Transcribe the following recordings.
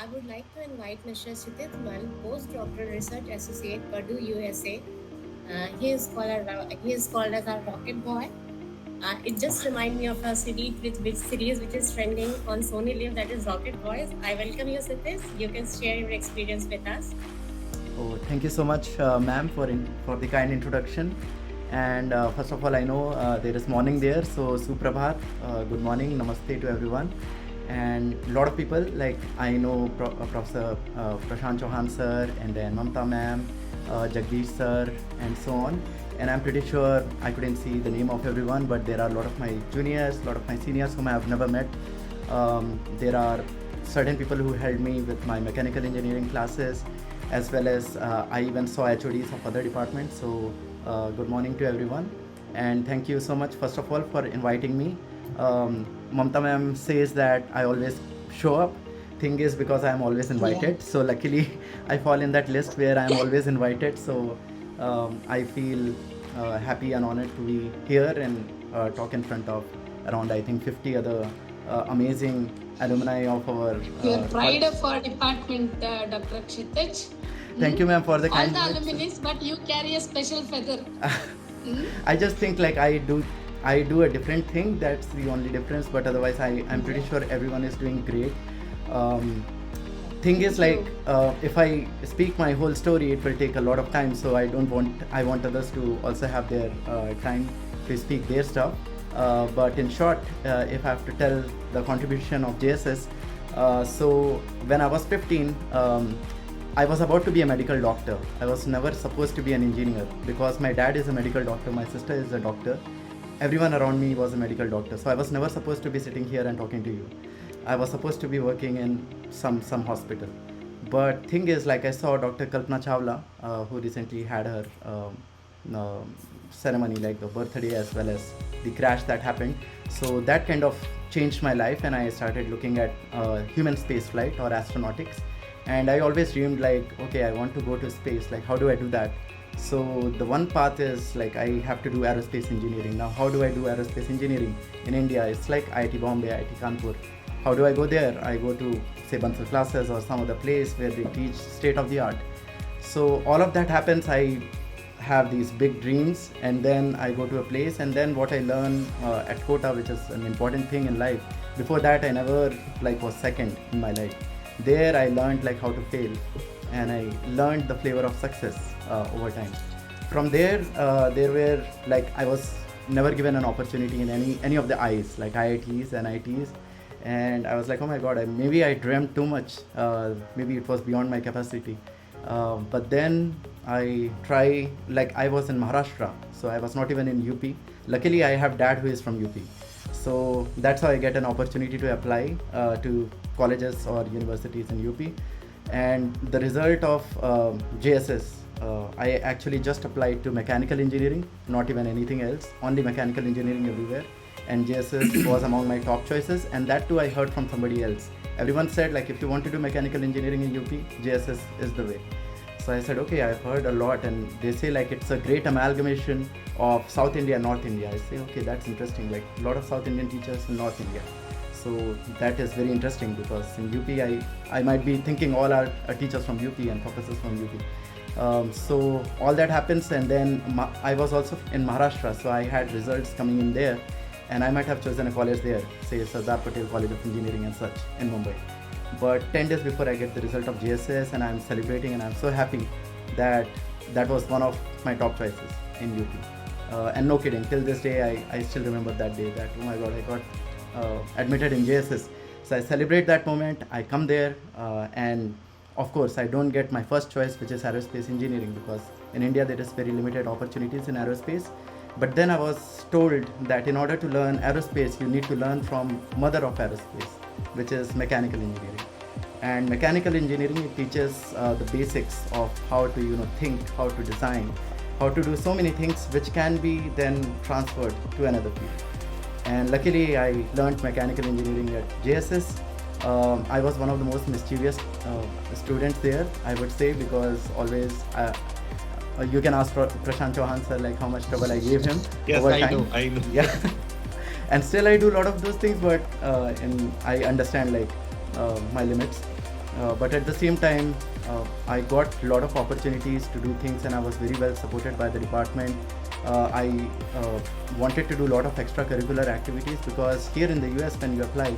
I would like to invite Mr. Sudhit Mal, postdoctoral research associate, Purdue USA. He is called as our rocket boy. It just reminds me of a series which is trending on Sony Live, that is Rocket Boys. I welcome you, Sudhit. You can share your experience with us. Oh, thank you so much, ma'am, for the kind introduction. And first of all, I know there is morning there, so Suprabhat, good morning, namaste to everyone. And a lot of people, like I know Professor Prashant Chauhan sir, and then Mamta ma'am, Jagdish sir, and so on. And I'm pretty sure I couldn't see the name of everyone, but there are a lot of my juniors, a lot of my seniors whom I have never met. There are certain people who helped me with my mechanical engineering classes, as well as I even saw HODs of other departments. So good morning to everyone, and thank you so much first of all for inviting me. Mamta ma'am says that I always show up. Thing is, because I am always invited, so luckily I fall in that list where I am always invited. So I feel happy and honored to be here and talk in front of around, I think, 50 other amazing alumni of our. You are pride of our department, Dr. Kshitij. Thank you, ma'am, for the kind All the words. alumni, but you carry a special feather. I just think like I do a different thing. That's the only difference. But otherwise, I'm pretty sure everyone is doing great. Um, thing is, like if I speak my whole story, it will take a lot of time. So I want others to also have their time to speak their stuff. But in short, if I have to tell the contribution of JSS, so when I was 15. I was about to be a medical doctor. I was never supposed to be an engineer because my dad is a medical doctor, my sister is a doctor. Everyone around me was a medical doctor. So I was never supposed to be sitting here and talking to you. I was supposed to be working in some hospital. But thing is, like I saw Dr. Kalpana Chawla, who recently had her ceremony, like the birthday as well as the crash that happened. So that kind of changed my life, and I started looking at human space flight or astronautics. And I always dreamed like, okay, I want to go to space, like how do I do that? So the one path is like I have to do aerospace engineering. Now how do I do aerospace engineering in India? It's like IIT Bombay, IIT Kanpur. How do I go there? I go to say Bansal classes or some other place where they teach state of the art. So all of that happens. I have these big dreams, and then I go to a place, and then what I learn at Kota, which is an important thing in life. Before that, I never like was second in my life. There I learned like how to fail, and I learned the flavor of success over time. From there, there were like I was never given an opportunity in any of the I's, like IITs and ITs, and I was like, oh my god, maybe I dreamt too much. Maybe it was beyond my capacity. But then I try, like I was in Maharashtra, so I was not even in UP. Luckily, I have dad who is from UP, so that's how I get an opportunity to apply to colleges or universities in UP. And the result of JSS, I actually just applied to mechanical engineering, not even anything else, only mechanical engineering everywhere. And JSS was among my top choices, and that too I heard from somebody else. Everyone said like, if you want to do mechanical engineering in UP, JSS is the way. So I said, okay, I've heard a lot, and they say like it's a great amalgamation of South India and North India. I say, okay, that's interesting. Like a lot of South Indian teachers in North India. So that is very interesting because in UP, I might be thinking all our teachers from UP and professors from UP. So all that happens, and then I was also in Maharashtra, so I had results coming in there, and I might have chosen a college there, say Sardar Patel College of Engineering and such in Mumbai. But 10 days before I get the result of JSS, and I'm celebrating, and I'm so happy that that was one of my top choices in UP. And no kidding, till this day I still remember that day, that oh my god, I got admitted in JSS. So I celebrate that moment, I come there, and of course I don't get my first choice, which is aerospace engineering, because in India there is very limited opportunities in aerospace. But then I was told that in order to learn aerospace, you need to learn from mother of aerospace, which is mechanical engineering. And mechanical engineering, it teaches the basics of how to think, how to design, how to do so many things which can be then transferred to another field. And luckily I learned mechanical engineering at JSS. I was one of the most mischievous students there, I would say, because always you can ask Prashant Chauhan sir like how much trouble I gave him over time. I know. Yeah. And still I do a lot of those things, but I understand like my limits. But at the same time, I got a lot of opportunities to do things, and I was very well supported by the department. I wanted to do a lot of extracurricular activities, because here in the US, when you apply,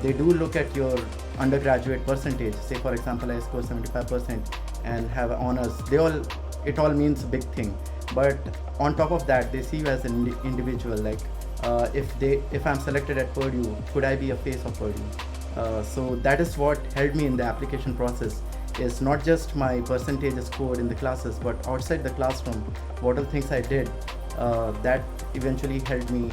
they do look at your undergraduate percentage. Say for example, I score 75% and have honors. It all means a big thing. But on top of that, they see you as an individual. Like if I'm selected at Purdue, could I be a face of Purdue? So that is what helped me in the application process. Is not just my percentage scored in the classes, but outside the classroom, what are things I did that eventually helped me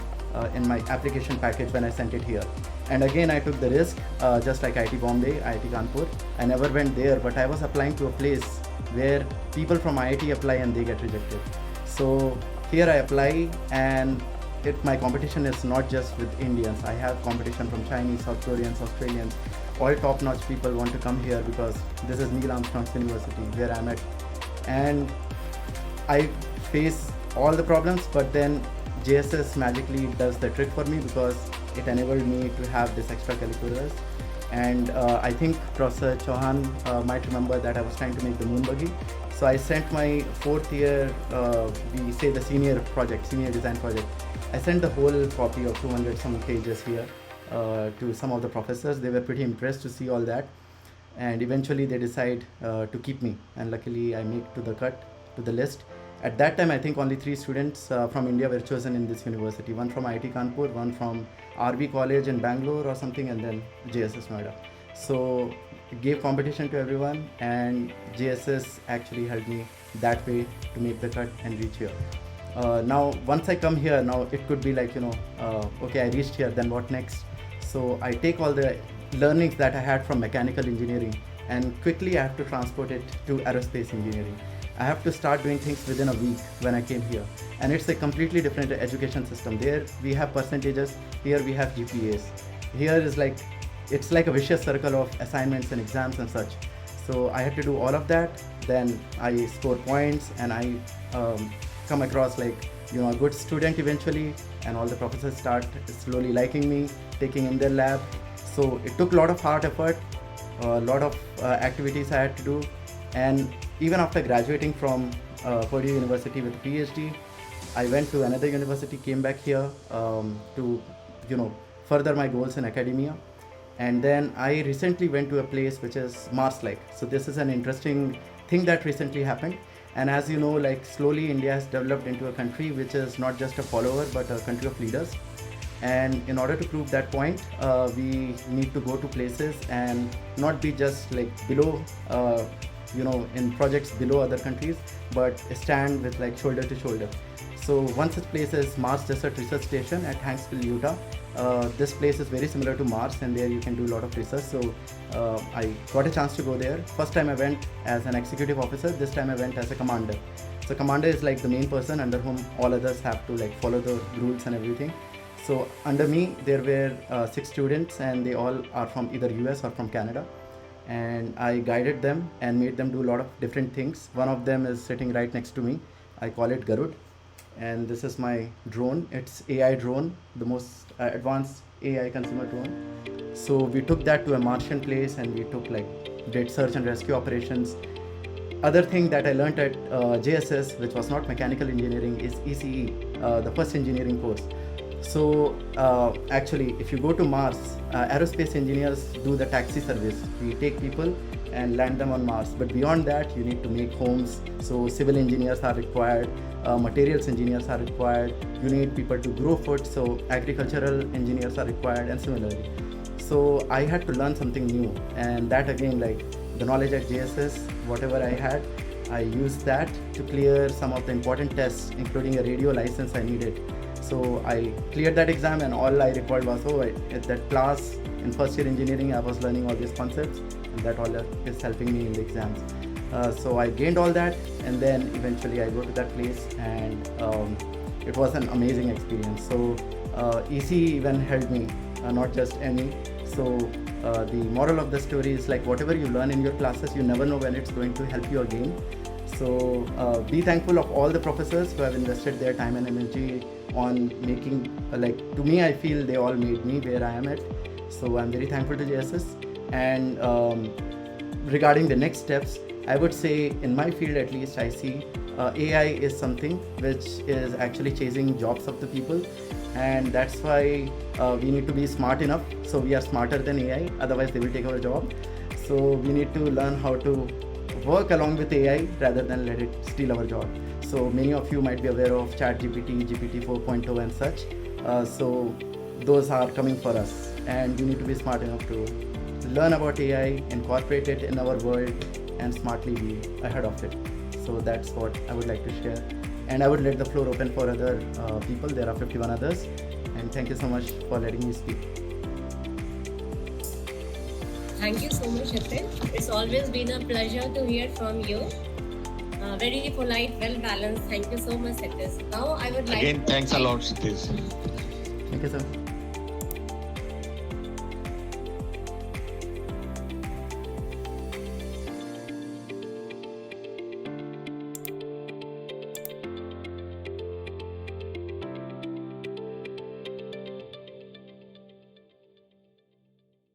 in my application package when I sent it here. And again, I took the risk, just like IIT Bombay, IIT Kanpur. I never went there, but I was applying to a place where people from IIT apply and they get rejected. So here I apply, and my competition is not just with Indians. I have competition from Chinese, South Koreans, Australians. All top-notch people want to come here because this is Neil Armstrong's university where I'm at. And I face all the problems, but then JSS magically does the trick for me, because it enabled me to have this extracurriculars. And I think Professor Chauhan might remember that I was trying to make the moon buggy. So I sent my fourth year, we say the senior design project. I sent the whole copy of 200 some pages here to some of the professors. They were pretty impressed to see all that, and eventually they decide to keep me, and luckily I make to the list. At that time, I think only 3 students from India were chosen in this university, one from IIT Kanpur, one from RB College in Bangalore or something, and then JSS Noida. So it gave competition to everyone, and JSS actually helped me that way to make the cut and reach here. Now once I come here, now it could be like, okay, I reached here, then what next? So I take all the learnings that I had from mechanical engineering, and quickly I have to transport it to aerospace engineering. I have to start doing things within a week when I came here, and it's a completely different education system. There we have percentages, here we have GPAs. Here is like, it's like a vicious circle of assignments and exams and such. So I had to do all of that, then I score points, and I come across like, a good student eventually, and all the professors start slowly liking me, taking in their lab. So it took a lot of hard effort, a lot of activities I had to do. And even after graduating from Purdue University with a PhD, I went to another university, came back here to further my goals in academia. And then I recently went to a place which is Mars-like. So this is an interesting thing that recently happened. And as you know, like slowly India has developed into a country which is not just a follower but a country of leaders. And in order to prove that point, we need to go to places and not be just like below, in projects below other countries, but stand with like shoulder to shoulder. So one such place is Mars Desert Research Station at Hanksville, Utah. This place is very similar to Mars, and there you can do a lot of research. So I got a chance to go there. First time I went as an executive officer, this time I went as a commander. So commander is like the main person under whom all others have to like follow the rules and everything. So under me there were 6 students, and they all are from either US or from Canada. And I guided them and made them do a lot of different things. One of them is sitting right next to me. I call it Garud. And this is my drone. It's AI drone, the most advanced AI consumer drone. So we took that to a Martian place, and we did search and rescue operations. Other thing that I learned at JSS, which was not mechanical engineering, is ECE, the first engineering course. So actually, if you go to Mars, aerospace engineers do the taxi service. We take people and land them on Mars. But beyond that, you need to make homes. So civil engineers are required, materials engineers are required. You need people to grow food. So agricultural engineers are required, and similarly. So I had to learn something new, and that again, like the knowledge at JSS, whatever I had, I used that to clear some of the important tests, including a radio license I needed. So I cleared that exam, and all I recalled was, at that class in first year engineering, I was learning all these concepts, and that all is helping me in the exams. So I gained all that, and then eventually I go to that place, and it was an amazing experience. So EC even helped me, not just ME. So the moral of the story is like whatever you learn in your classes, you never know when it's going to help you again. So be thankful of all the professors who have invested their time and energy on making, to me, I feel they all made me where I am at. So I'm very thankful to JSS. And regarding the next steps, I would say in my field at least, I see AI is something which is actually chasing jobs of the people, and that's why we need to be smart enough so we are smarter than AI, otherwise they will take our job. So we need to learn how to work along with AI rather than let it steal our job. So many of you might be aware of ChatGPT, GPT 4.0 and such. So those are coming for us, and we need to be smart enough to learn about AI, incorporate it in our world, and smartly be ahead of it. So that's what I would like to share, and I would let the floor open for other people. There are 51 others, and thank you so much for letting me speak. Thank you so much, Hiten. It's always been a pleasure to hear from you. Very polite, well balanced. Thank you so much, Hiten. Now I would like Again, thanks a lot, Satish. Thank you, sir.